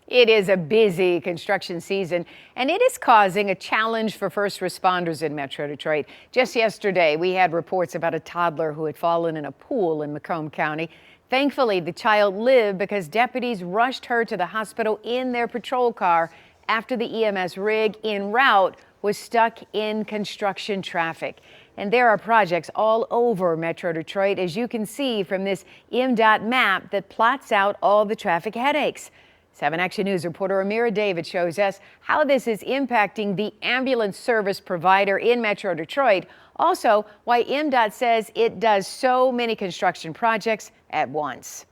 It is a busy construction season, and it is causing a challenge for first responders in Metro Detroit. Just yesterday, we had reports about a toddler who had fallen in a pool in Macomb County. Thankfully, the child lived because deputies rushed her to the hospital in their patrol car after the EMS rig en route was stuck in construction traffic. And there are projects all over Metro Detroit, as you can see from this MDOT map that plots out all the traffic headaches. 7 Action News reporter Amira David shows us how this is impacting the ambulance service provider in Metro Detroit. Also, why MDOT says it does so many construction projects at once.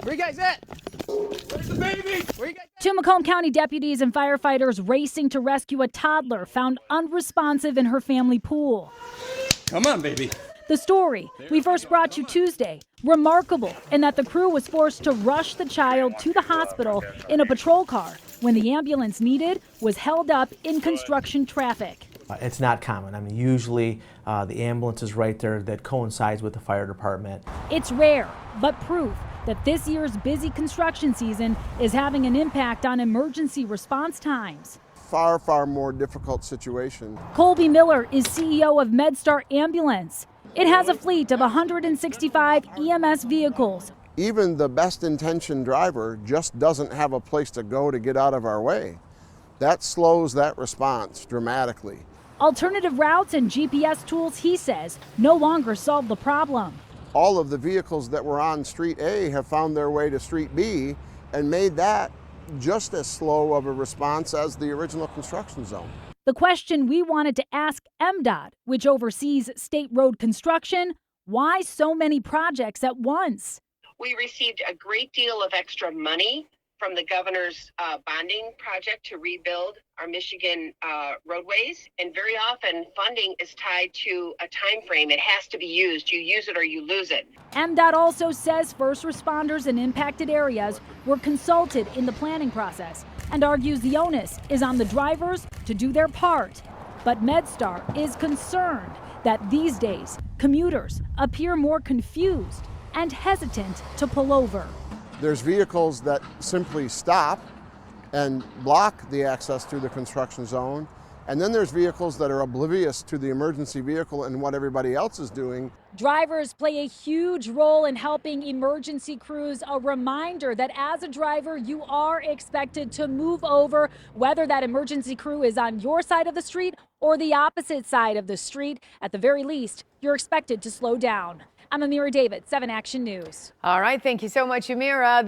Where you guys at? Where's the baby? Where you guys at? Two Macomb County deputies and firefighters racing to rescue a toddler found unresponsive in her family pool. Come on, baby. The story we first brought you Tuesday, remarkable in that the crew was forced to rush the child to the hospital in a patrol car when the ambulance needed was held up in construction traffic. It's not common. I mean, usually the ambulance is right there that coincides with the fire department. It's rare, but proof that this year's busy construction season is having an impact on emergency response times. Far more difficult situation. Colby Miller is CEO of MedStar Ambulance. It has a fleet of 165 EMS vehicles. Even the best intentioned driver just doesn't have a place to go to get out of our way. That slows that response dramatically. Alternative routes and GPS tools, he says, no longer solve the problem. All of the vehicles that were on Street A have found their way to Street B and made that just as slow of a response as the original construction zone. The question we wanted to ask MDOT, which oversees state road construction, why so many projects at once? We received a great deal of extra money from the governor's bonding project to rebuild our Michigan roadways. And very often funding is tied to a time frame. It has to be used. You use it or you lose it. MDOT also says first responders in impacted areas were consulted in the planning process and argues the onus is on the drivers to do their part. But MedStar is concerned that these days commuters appear more confused and hesitant to pull over. There's vehicles that simply stop and block the access to the construction zone. And then there's vehicles that are oblivious to the emergency vehicle and what everybody else is doing. Drivers play a huge role in helping emergency crews. A reminder that as a driver, you are expected to move over, whether that emergency crew is on your side of the street or the opposite side of the street. At the very least, you're expected to slow down. I'm Amira David, 7 Action News. All right, thank you so much, Amira.